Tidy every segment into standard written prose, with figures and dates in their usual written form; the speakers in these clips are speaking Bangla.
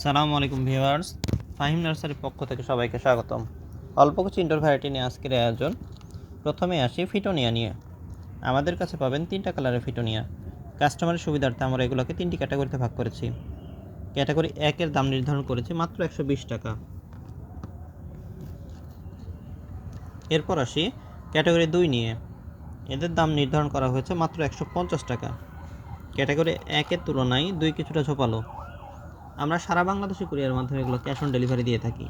সালামু আলাইকুম ভিউয়ার্স, ফাহিম নার্সারির পক্ষ থেকে সবাইকে স্বাগতম। অল্প কিছু ইনডোর ভ্যারাইটি নিয়ে আজকের আয়োজন। প্রথমে আসি ফিটোনিয়া নিয়ে। আমাদের কাছে পাবেন 3টা কালারের ফিটোনিয়া। কাস্টমারের সুবিধার্থে আমরা এগুলোকে 3টি ক্যাটাগরিতে ভাগ করেছি। ক্যাটাগরি 1-এর দাম নির্ধারণ করেছি মাত্র 120 টাকা। এরপর আসি ক্যাটাগরি 2 নিয়ে। এদের দাম নির্ধারণ করা হয়েছে মাত্র 150 টাকা। ক্যাটাগরি 1-এর তুলনায় 2 কিছুটা ঝোপালো। আমরা সারা বাংলাদেশে কুরিয়ারের মাধ্যমে এগুলো ক্যাশ অন ডেলিভারি দিয়ে থাকি।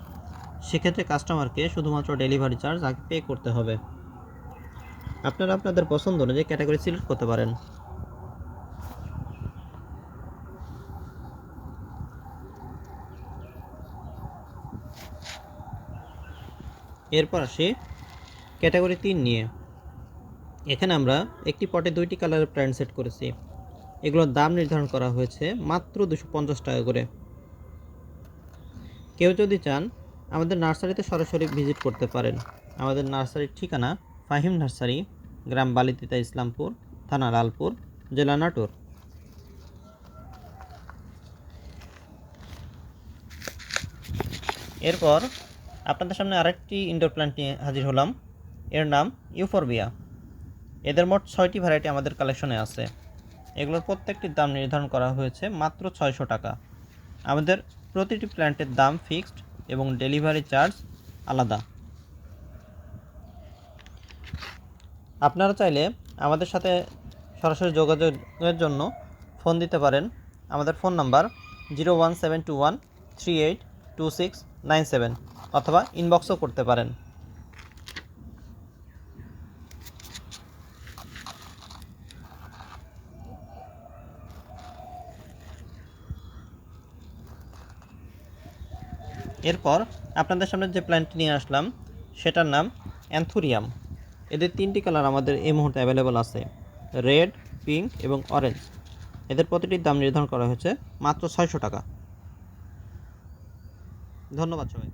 সেক্ষেত্রে কাস্টমারকে শুধুমাত্র ডেলিভারি চার্জ আগে পে করতে হবে। আপনারা আপনাদের পছন্দ অনুযায়ী ক্যাটাগরি সিলেক্ট করতে পারেন। এরপর আসি ক্যাটাগরি 3 নিয়ে। এখানে আমরা একটি পটে 2টি কালারের প্ল্যান্ট সেট করেছি। এগুলোর দাম নির্ধারণ করা হয়েছে মাত্র 250 টাকা করে। কেউ যদি চান আমাদের নার্সারিতে সরাসরি ভিজিট করতে পারেন। আমাদের নার্সারির ঠিকানা ফাহিম নার্সারি, গ্রাম বালিতিতা, ইসলামপুর, থানা লালপুর, জেলা নাটোর। এরপর আপনাদের সামনে আরেকটি ইনডোর প্ল্যান্ট নিয়ে হাজির হলাম। এর নাম ইউফরবিয়া। এদের মোট 6টি ভ্যারাইটি আমাদের কালেকশনে আছে। এগুলোর প্রত্যেকটির দাম নির্ধারণ করা হয়েছে মাত্র 600 টাকা। আমাদের প্রতিটি প্ল্যান্টের দাম ফিক্সড এবং ডেলিভারি চার্জ আলাদা। আপনারা চাইলে আমাদের সাথে সরাসরি যোগাযোগের জন্য ফোন দিতে পারেন। আমাদের ফোন নাম্বার 01721382697 অথবা ইনবক্সও করতে পারেন। এরপর আপনাদের সামনে যে প্ল্যান্টটি নিয়ে আসলাম সেটার নাম অ্যান্থুরিয়াম। এদের 3টি কালার আমাদের এই মুহূর্তে অ্যাভেলেবল আছে, রেড, পিঙ্ক এবং অরেঞ্জ। এদের প্রতিটির দাম নির্ধারণ করা হয়েছে মাত্র 600 টাকা। ধন্যবাদ সবাই।